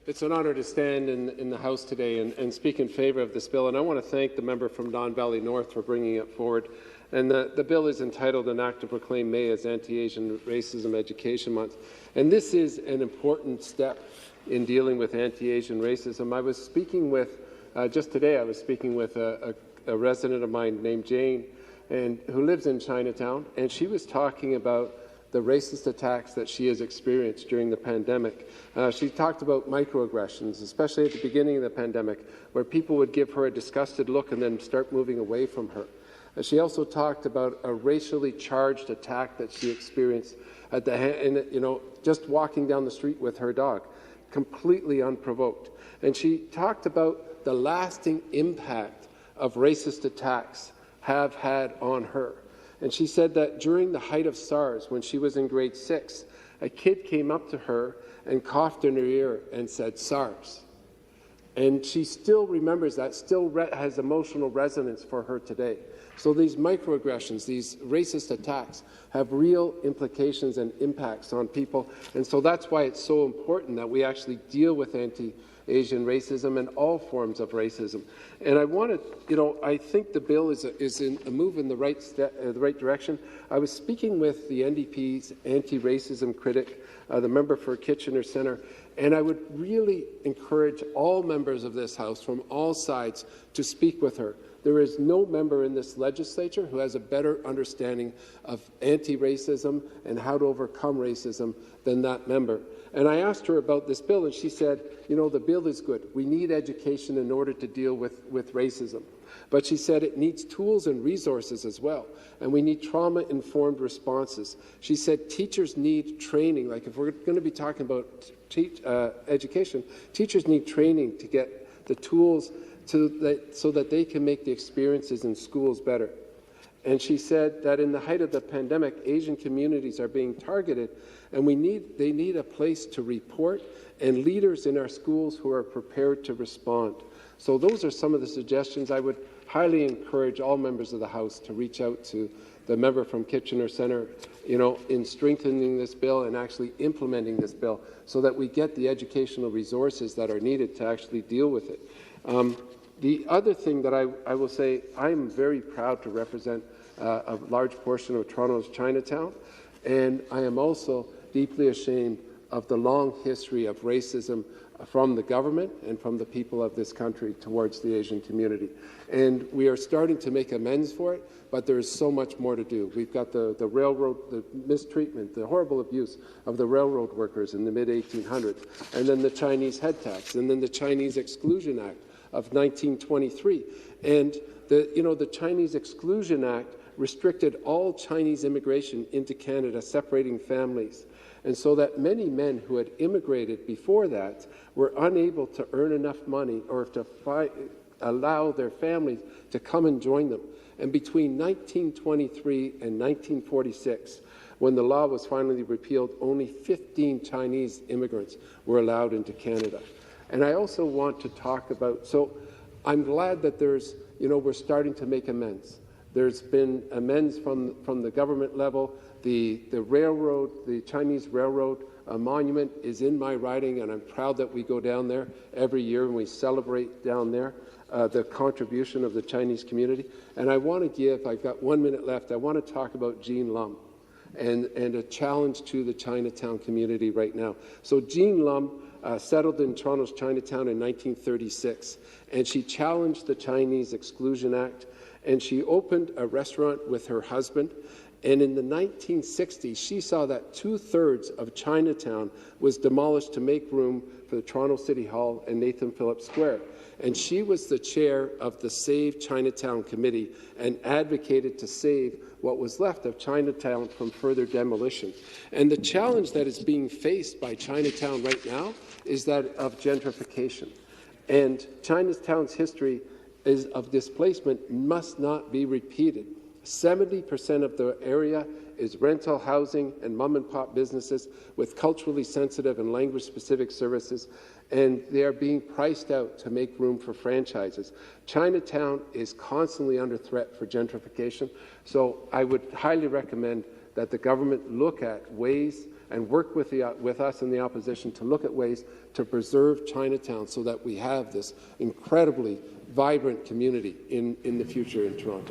It's an honour to stand in the House today and speak in favour of this bill. And I want to thank the member from Don Valley North for bringing it forward. And the bill is entitled An Act to Proclaim May as Anti-Asian Racism Education Month. And this is an important step in dealing with anti-Asian racism. I was speaking with, just today, I was speaking with a resident of mine named Jane, and who lives in Chinatown, and she was talking about the racist attacks that she has experienced during the pandemic. She talked about microaggressions, especially at the beginning of the pandemic, where people would give her a disgusted look and then start moving away from her. She also talked about a racially charged attack that she experienced at just walking down the street with her dog, completely unprovoked. And she talked about the lasting impact of racist attacks have had on her. And she said that during the height of SARS, when she was in grade 6, a kid came up to her and coughed in her ear and said, "SARS." And she still remembers that, still has emotional resonance for her today. So these microaggressions, these racist attacks, have real implications and impacts on people. And so that's why it's so important that we actually deal with anti-Asian racism and all forms of racism. And I think the bill is a move in the right direction. I was speaking with the NDP's anti-racism critic, the member for Kitchener Centre, and I would really encourage all members of this House from all sides to speak with her. There is no member in this legislature who has a better understanding of anti-racism and how to overcome racism than that member. And I asked her about this bill, and she said, the bill is good. We need education in order to deal with racism. But she said it needs tools and resources as well, and we need trauma-informed responses. She said teachers need training. Like if we're going to be talking about education, teachers need training to get the tools so that they can make the experiences in schools better. And she said that in the height of the pandemic, Asian communities are being targeted, and they need a place to report and leaders in our schools who are prepared to respond. So those are some of the suggestions. I would highly encourage all members of the House to reach out to the member from Kitchener Centre, in strengthening this bill and actually implementing this bill so that we get the educational resources that are needed to actually deal with it. The other thing that I will say, I'm very proud to represent a large portion of Toronto's Chinatown, and I am also deeply ashamed of the long history of racism from the government and from the people of this country towards the Asian community. And we are starting to make amends for it, but there is so much more to do. We've got the railroad, the mistreatment, the horrible abuse of the railroad workers in the mid-1800s, and then the Chinese head tax, and then the Chinese Exclusion Act of 1923. And the Chinese Exclusion Act restricted all Chinese immigration into Canada, separating families. And so that many men who had immigrated before that were unable to earn enough money or to allow their families to come and join them. And between 1923 and 1946, when the law was finally repealed, only 15 Chinese immigrants were allowed into Canada. And I also want to talk about, so I'm glad that we're starting to make amends. There's been amends from the government level. The railroad, the Chinese railroad monument is in my riding, and I'm proud that we go down there every year and we celebrate down there the contribution of the Chinese community. And I want to give, I've got 1 minute left, I want to talk about Jean Lum and a challenge to the Chinatown community right now. So Jean Lum settled in Toronto's Chinatown in 1936, and she challenged the Chinese Exclusion Act, and she opened a restaurant with her husband. And in the 1960s, she saw that 2/3 of Chinatown was demolished to make room for the Toronto City Hall and Nathan Phillips Square. And she was the chair of the Save Chinatown Committee and advocated to save what was left of Chinatown from further demolition. And the challenge that is being faced by Chinatown right now is that of gentrification. And Chinatown's history of displacement must not be repeated. 70% of the area is rental housing and mom-and-pop businesses with culturally sensitive and language-specific services, and they are being priced out to make room for franchises. Chinatown is constantly under threat for gentrification, so I would highly recommend that the government look at ways and work with us in the opposition to look at ways to preserve Chinatown so that we have this incredibly vibrant community in the future in Toronto.